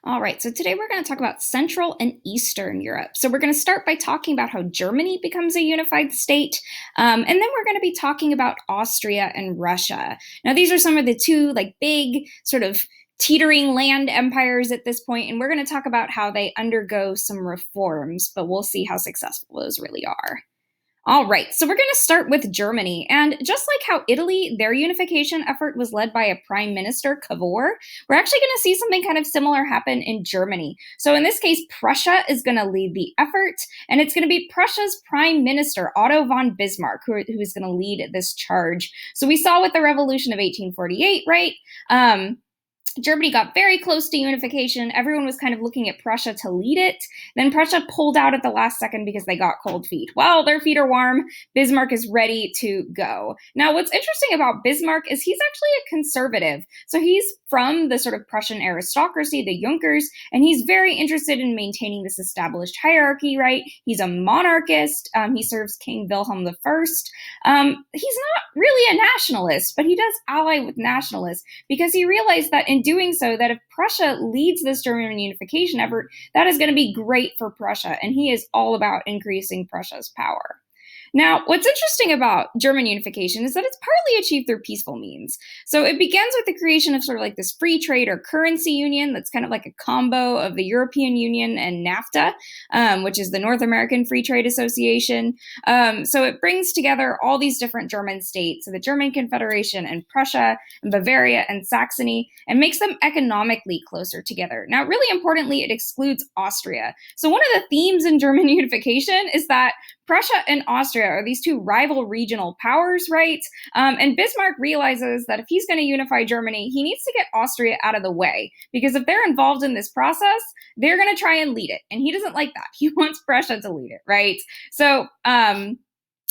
All right, so today we're going to talk about Central and Eastern Europe. So we're going to start by talking about how Germany becomes a unified state, and then we're going to be talking about Austria and Russia. Now, these are some of the two big sort of teetering land empires at this point, and we're going to talk about how they undergo some reforms, but we'll see how successful those really are. All right, so we're going to start with Germany. And just like how Italy, their unification effort was led by a prime minister, Cavour, we're actually going to see something kind of similar happen in Germany. So in this case, Prussia is going to lead the effort, and it's going to be Prussia's prime minister, Otto von Bismarck, who is going to lead this charge. So we saw with the revolution of 1848, right? Germany got very close to unification. Everyone was kind of looking at Prussia to lead it. Then Prussia pulled out at the last second because they got cold feet. Well, their feet are warm. Bismarck is ready to go. Now, what's interesting about Bismarck is he's actually a conservative. So he's from the sort of Prussian aristocracy, the Junkers, and he's very interested in maintaining this established hierarchy, right? He's a monarchist. He serves King Wilhelm I. He's not really a nationalist, but he does ally with nationalists because he realized that in doing so, that if Prussia leads this German unification effort, that is going to be great for Prussia, and he is all about increasing Prussia's power. Now, what's interesting about German unification is that it's partly achieved through peaceful means. So it begins with the creation of sort of like this free trade or currency union that's kind of like a combo of the European Union and NAFTA, which is the North American Free Trade Association. So it brings together all these different German states, so the German Confederation and Prussia and Bavaria and Saxony, and makes them economically closer together. Now, really importantly, it excludes Austria. So one of the themes in German unification is that Prussia and Austria are these two rival regional powers, right? And Bismarck realizes that if he's going to unify Germany, he needs to get Austria out of the way, because if they're involved in this process, they're going to try and lead it. And he doesn't like that. He wants Prussia to lead it, right? So,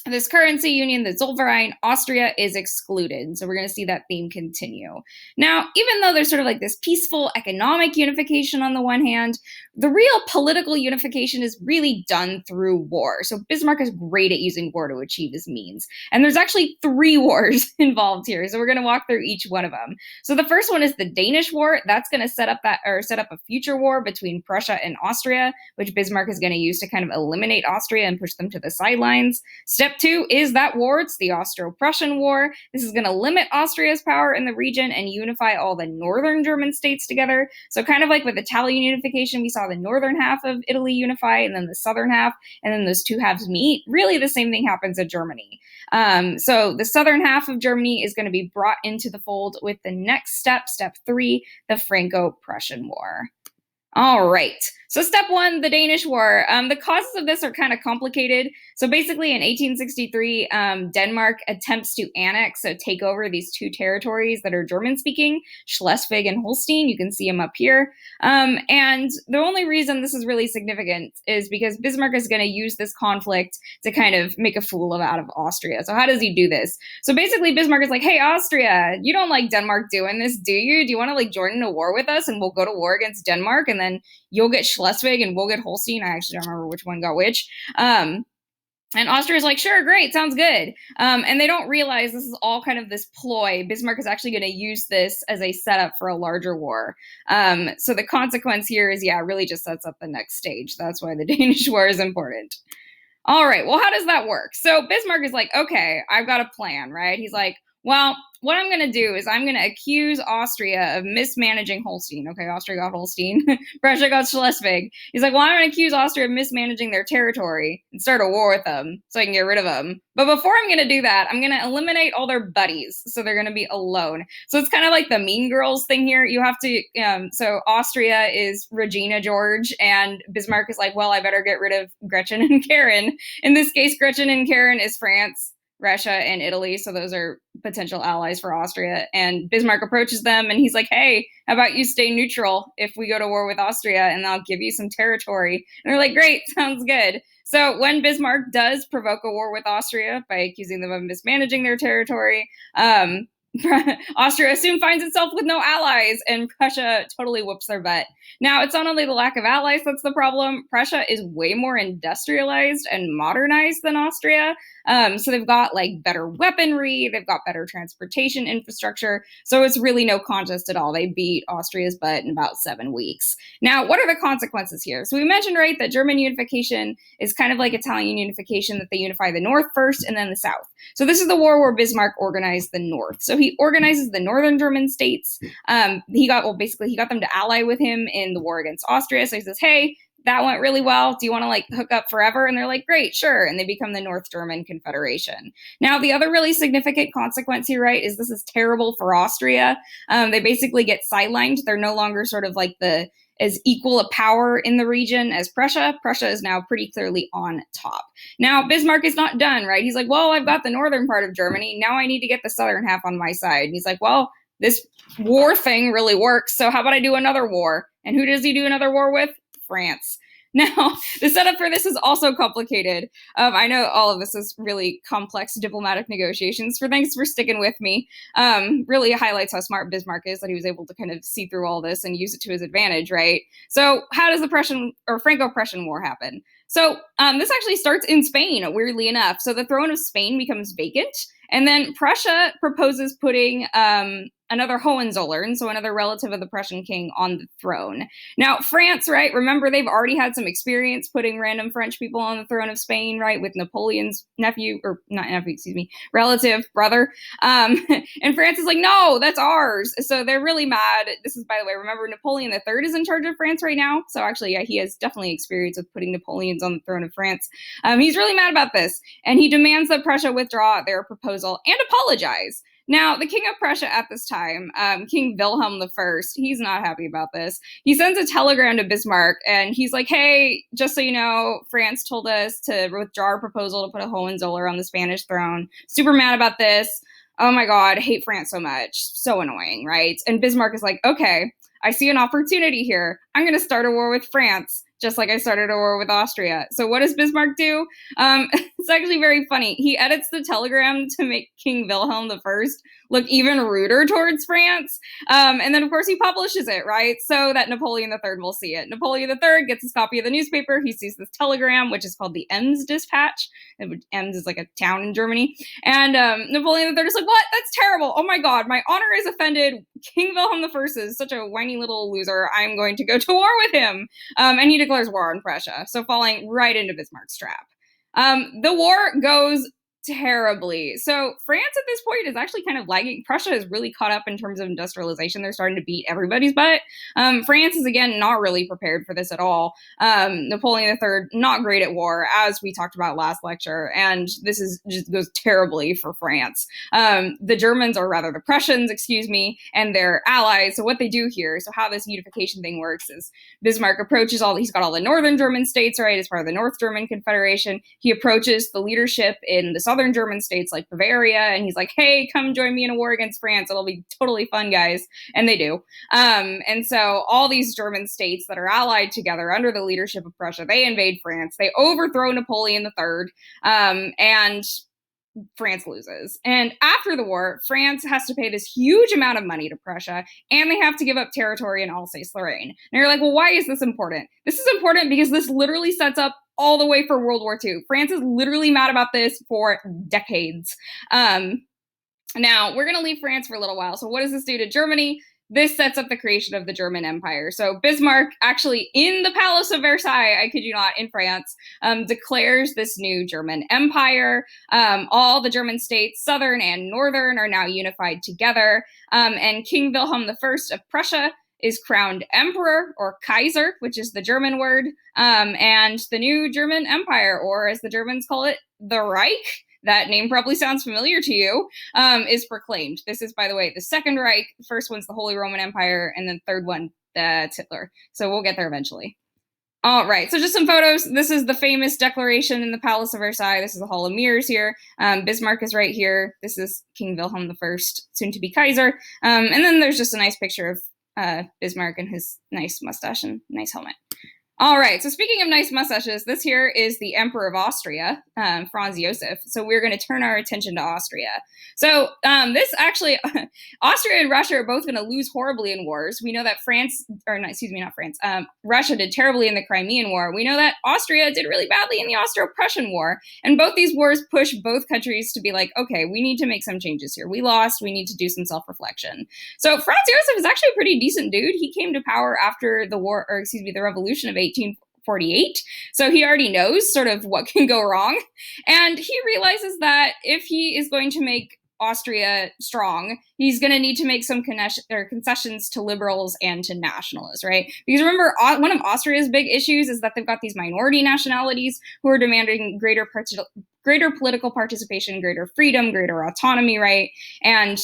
this currency union, the Zollverein, Austria is excluded. So we're going to see that theme continue. Now, even though there's sort of like this peaceful economic unification on the one hand, the real political unification is really done through war. So Bismarck is great at using war to achieve his means. And there's actually 3 wars involved here. So we're going to walk through each one of them. So the first one is the Danish War. That's going to set up a future war between Prussia and Austria, which Bismarck is going to use to kind of eliminate Austria and push them to the sidelines. Step 2 is that war. It's the Austro-Prussian War. This is going to limit Austria's power in the region and unify all the northern German states together. So kind of like with Italian unification, we saw the northern half of Italy unify and then the southern half, and then those two halves meet. Really the same thing happens in Germany. So the southern half of Germany is going to be brought into the fold with the next step, step 3, the Franco-Prussian War. All right. So step 1, the Danish War. The causes of this are kind of complicated. So basically in 1863, Denmark attempts to annex, so take over these 2 territories that are German-speaking, Schleswig and Holstein. You can see them up here. And the only reason this is really significant is because Bismarck is going to use this conflict to kind of make a fool out of Austria. So how does he do this? So basically Bismarck is like, hey, Austria, you don't like Denmark doing this, do you? Do you want to join in a war with us and we'll go to war against Denmark and then you'll get Schleswig and we'll get Holstein. I actually don't remember which one got which. And Austria's like, sure, great, sounds good. And they don't realize this is all kind of this ploy. Bismarck is actually going to use this as a setup for a larger war. So the consequence here is, really just sets up the next stage. That's why the Danish War is important. All right, well, how does that work? So Bismarck is like, okay, I've got a plan, right? He's like, well, what I'm going to do is I'm going to accuse Austria of mismanaging Holstein. Okay, Austria got Holstein. Prussia got Schleswig. He's like, well, I'm going to accuse Austria of mismanaging their territory and start a war with them so I can get rid of them. But before I'm going to do that, I'm going to eliminate all their buddies. So they're going to be alone. So it's kind of like the Mean Girls thing here. You have to, so Austria is Regina George, and Bismarck is like, well, I better get rid of Gretchen and Karen. In this case, Gretchen and Karen is France, Russia, and Italy. So those are potential allies for Austria. And Bismarck approaches them and he's like, hey, how about you stay neutral if we go to war with Austria and I'll give you some territory. And they're like, great, sounds good. So when Bismarck does provoke a war with Austria by accusing them of mismanaging their territory, Austria soon finds itself with no allies, and Prussia totally whoops their butt. Now, it's not only the lack of allies that's the problem. Prussia is way more industrialized and modernized than Austria. So they've got like better weaponry, they've got better transportation infrastructure. So it's really no contest at all. They beat Austria's butt in about 7 weeks. Now, what are the consequences here? So we mentioned, right, that German unification is kind of like Italian unification, that they unify the North first and then the South. So this is the war where Bismarck organized the North. So he organizes the northern German states. He got them to ally with him in the war against Austria. So he says, hey, that went really well. Do you want to like hook up forever? And they're like, great, sure. And they become the North German Confederation. Now, the other really significant consequence here, right, is this is terrible for Austria. They basically get sidelined. They're no longer sort of like as equal a power in the region as Prussia. Prussia is now pretty clearly on top. Now, Bismarck is not done, right? He's like, well, I've got the northern part of Germany. Now I need to get the southern half on my side. And he's like, well, this war thing really works. So how about I do another war? And who does he do another war with? France. Now, the setup for this is also complicated. I know all of this is really complex diplomatic negotiations. Thanks for sticking with me. Really highlights how smart Bismarck is, that he was able to kind of see through all this and use it to his advantage, right? So how does the Prussian or Franco-Prussian War happen? So this actually starts in Spain, weirdly enough. So the throne of Spain becomes vacant, and then Prussia proposes putting another Hohenzollern, so another relative of the Prussian king, on the throne. Now, France, right, remember they've already had some experience putting random French people on the throne of Spain, right, with Napoleon's relative, brother. And France is like, no, that's ours. So they're really mad. This is, by the way, remember Napoleon III is in charge of France right now. So actually, yeah, he has definitely experience with putting Napoleons on the throne of France. He's really mad about this, and he demands that Prussia withdraw their proposal and apologize. Now, the king of Prussia at this time, King Wilhelm I, he's not happy about this. He sends a telegram to Bismarck, and he's like, hey, just so you know, France told us to withdraw our proposal to put a Hohenzollern on the Spanish throne. Super mad about this. Oh my God, hate France so much. So annoying, right? And Bismarck is like, okay, I see an opportunity here. I'm going to start a war with France, just like I started a war with Austria. So what does Bismarck do? It's actually very funny. He edits the telegram to make King Wilhelm I look even ruder towards France. And then, of course, he publishes it, right? So that Napoleon III will see it. Napoleon III gets his copy of the newspaper. He sees this telegram, which is called the Ems Dispatch. Ems is like a town in Germany. And Napoleon III is like, what? That's terrible. Oh my God, my honor is offended. King Wilhelm I is such a whiny little loser. I'm going to go to war with him. And he declares war on Prussia, so falling right into Bismarck's trap. The war goes terribly. So France at this point is actually kind of lagging. Prussia is really caught up in terms of industrialization. They're starting to beat everybody's butt. France is, again, not really prepared for this at all. Napoleon III, not great at war, as we talked about last lecture, and this is just goes terribly for France. The Germans, or rather the Prussians, and their allies. So what they do here, so how this unification thing works is Bismarck approaches he's got all the northern German states, right, as part of the North German Confederation. He approaches the leadership in the southern German states like Bavaria, and he's like, hey, come join me in a war against France. It'll be totally fun, guys. And they do. And so all these German states that are allied together under the leadership of Prussia, they invade France. They overthrow Napoleon III, and France loses. And after the war, France has to pay this huge amount of money to Prussia, and they have to give up territory in Alsace-Lorraine. And you're like, well, why is this important? This is important because this literally sets up all the way for World War II. France is literally mad about this for decades. Now, we're going to leave France for a little while. So what does this do to Germany? This sets up the creation of the German Empire. So Bismarck, actually in the Palace of Versailles, I kid you not, in France, declares this new German Empire. All the German states, southern and northern, are now unified together. And King Wilhelm I of Prussia is crowned emperor, or Kaiser, which is the German word. And the new German Empire, or as the Germans call it, the Reich, that name probably sounds familiar to you, is proclaimed. This is, by the way, the Second Reich. The first one's the Holy Roman Empire, and then the third one, that's Hitler. So we'll get there eventually. All right, so just some photos. This is the famous declaration in the Palace of Versailles. This is the Hall of Mirrors here. Bismarck is right here. This is King Wilhelm I, soon to be Kaiser. And then there's just a nice picture of Bismarck and his nice mustache and nice helmet. All right. So speaking of nice mustaches, this here is the Emperor of Austria, Franz Josef. So we're going to turn our attention to Austria. So this actually, Austria and Russia are both going to lose horribly in wars. We know that France, or not, excuse me, not France, Russia did terribly in the Crimean War. We know that Austria did really badly in the Austro-Prussian War. And both these wars push both countries to be like, okay, we need to make some changes here. We lost. We need to do some self-reflection. So Franz Josef is actually a pretty decent dude. He came to power after the war, or excuse me, the revolution of 1848. So he already knows sort of what can go wrong. And he realizes that if he is going to make Austria strong, he's going to need to make some concessions to liberals and to nationalists, right? Because remember, one of Austria's big issues is that they've got these minority nationalities who are demanding greater political participation, greater freedom, greater autonomy, right? And,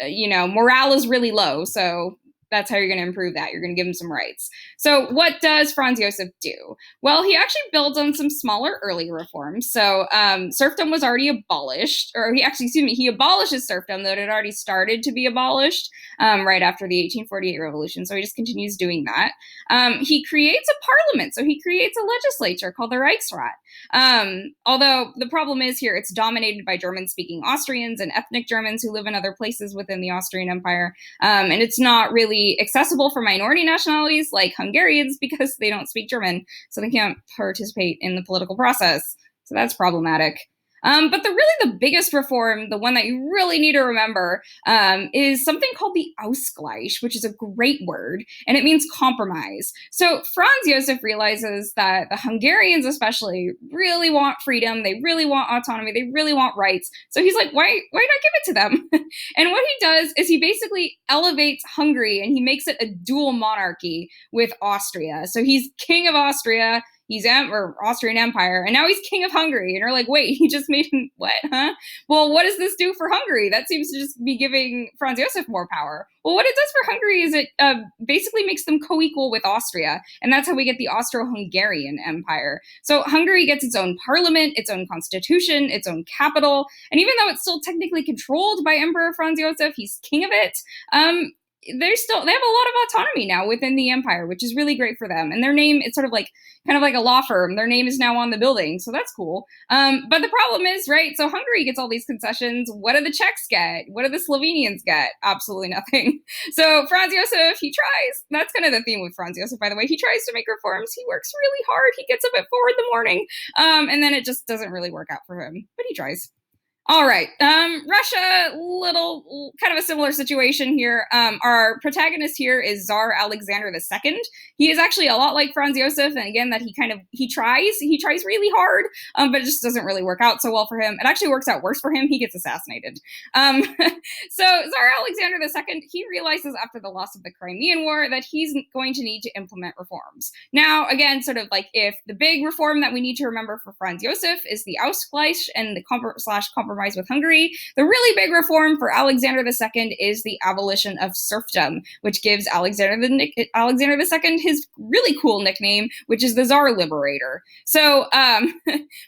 morale is really low. So that's how you're going to improve that. You're going to give him some rights. So what does Franz Josef do? Well, he actually builds on some smaller early reforms. So serfdom was already abolished, or he abolishes serfdom, though it had already started to be abolished right after the 1848 revolution. So he just continues doing that. He creates a parliament. So he creates a legislature called the Reichsrat. Although the problem is here, it's dominated by German-speaking Austrians and ethnic Germans who live in other places within the Austrian Empire. And it's not really accessible for minority nationalities like Hungarians because they don't speak German, so they can't participate in the political process. So that's problematic. But the biggest reform, the one that you really need to remember, is something called the Ausgleich, which is a great word, and it means compromise. So Franz Josef realizes that the Hungarians especially really want freedom, they really want autonomy, they really want rights. So he's like, why not give it to them? And what he does is he basically elevates Hungary and he makes it a dual monarchy with Austria. So he's king of Austria, or Austrian Empire, and now he's king of Hungary. And you're like, wait, he just made him what, huh? Well, what does this do for Hungary? That seems to just be giving Franz Josef more power. Well, what it does for Hungary is it basically makes them co-equal with Austria, and that's how we get the Austro-Hungarian Empire. So Hungary gets its own parliament, its own constitution, its own capital, and even though it's still technically controlled by Emperor Franz Josef, he's king of it, they have a lot of autonomy now within the empire, which is really great for them. And their name, it's sort of like kind of like a law firm. Their name is now on the building, so that's cool. But the problem is, right? So Hungary gets all these concessions. What do the Czechs get? What do the Slovenians get? Absolutely nothing. So Franz Josef, he tries. That's kind of the theme with Franz Josef, by the way. He tries to make reforms. He works really hard. He gets up at 4 a.m, and then it just doesn't really work out for him. But he tries. All right. Russia, little kind of a similar situation here. Our protagonist here is Tsar Alexander II. He is actually a lot like Franz Josef, and again, that he tries really hard, but it just doesn't really work out so well for him. It actually works out worse for him. He gets assassinated. So Tsar Alexander II, he realizes after the loss of the Crimean War that he's going to need to implement reforms. Now, again, sort of like if the big reform that we need to remember for Franz Josef is the Ausgleich and the compromise with Hungary, the really big reform for Alexander II is the abolition of serfdom, which gives Alexander II his really cool nickname, which is the Tsar Liberator. So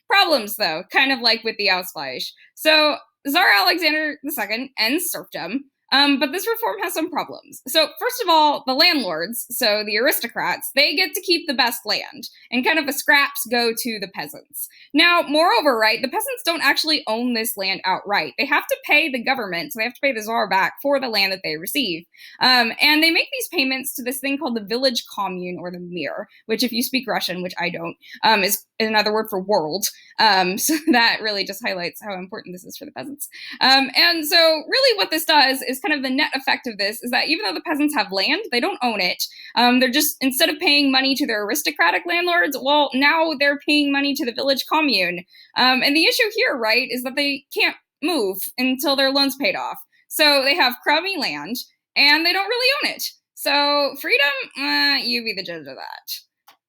problems, though, kind of like with the Ausgleich. So Tsar Alexander II ends serfdom. But this reform has some problems. So first of all, the landlords, so the aristocrats, they get to keep the best land, and kind of the scraps go to the peasants. Now, moreover, right, the peasants don't actually own this land outright. They have to pay the government, so they have to pay the Tsar back for the land that they receive. And they make these payments to this thing called the village commune, or the mir, which if you speak Russian, which I don't, is another word for world. So that really just highlights how important this is for the peasants. And so really what this does is kind of the net effect of this is that even though the peasants have land, they don't own it. They're just, instead of paying money to their aristocratic landlords, well, now they're paying money to the village commune. And the issue here, right, is that they can't move until their loan's paid off. So they have crummy land, and they don't really own it. So freedom, you be the judge of that.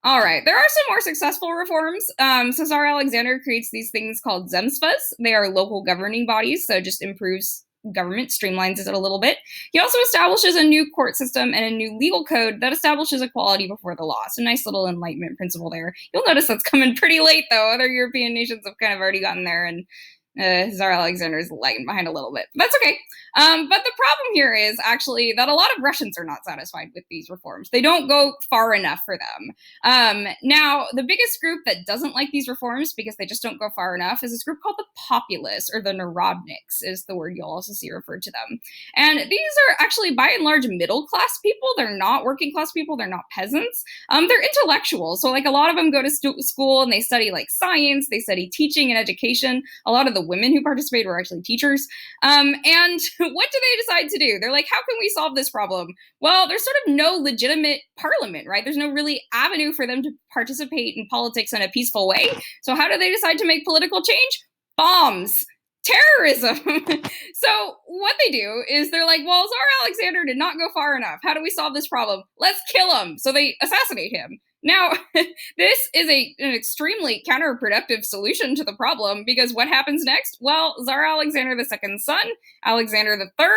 All right, there are some more successful reforms. So Tsar Alexander creates these things called zemstvas. They are local governing bodies, so it just improves government, streamlines it a little bit. He also establishes a new court system and a new legal code that establishes equality before the law. So nice little Enlightenment principle there. You'll notice that's coming pretty late, though. Other European nations have kind of already gotten there, and Tsar Alexander is lagging behind a little bit. That's okay. But the problem here is actually that a lot of Russians are not satisfied with these reforms. They don't go far enough for them. Now, the biggest group that doesn't like these reforms because they just don't go far enough is this group called the Populists, or the Narodniks is the word you'll also see referred to them. And these are actually by and large middle class people. They're not working class people. They're not peasants. They're intellectuals. So like a lot of them go to school and they study like science. They study teaching and education. A lot of the women who participated were actually teachers. And what do they decide to do? They're like, how can we solve this problem? Well, there's sort of no legitimate parliament, right? There's no really avenue for them to participate in politics in a peaceful way. So how do they decide to make political change? Bombs. Terrorism. So what they do is they're like, well, Tsar Alexander did not go far enough. How do we solve this problem? Let's kill him. So they assassinate him. Now, this is an extremely counterproductive solution to the problem because what happens next? Well, Tsar Alexander II's son, Alexander III,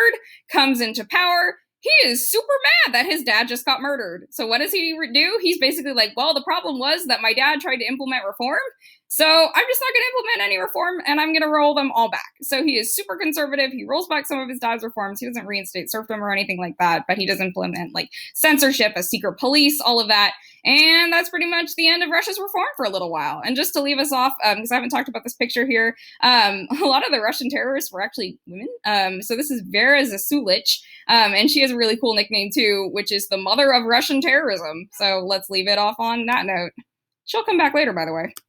comes into power. He is super mad that his dad just got murdered. So what does he do? He's basically like, well, the problem was that my dad tried to implement reform. So I'm just not going to implement any reform and I'm going to roll them all back. So he is super conservative. He rolls back some of his dad's reforms. He doesn't reinstate serfdom or anything like that, but he does implement like censorship, a secret police, all of that. And that's pretty much the end of Russia's reform for a little while. And just to leave us off, because I haven't talked about this picture here, a lot of the Russian terrorists were actually women. So this is Vera Zasulich, and she has a really cool nickname too, which is the mother of Russian terrorism. So let's leave it off on that note. She'll come back later, by the way.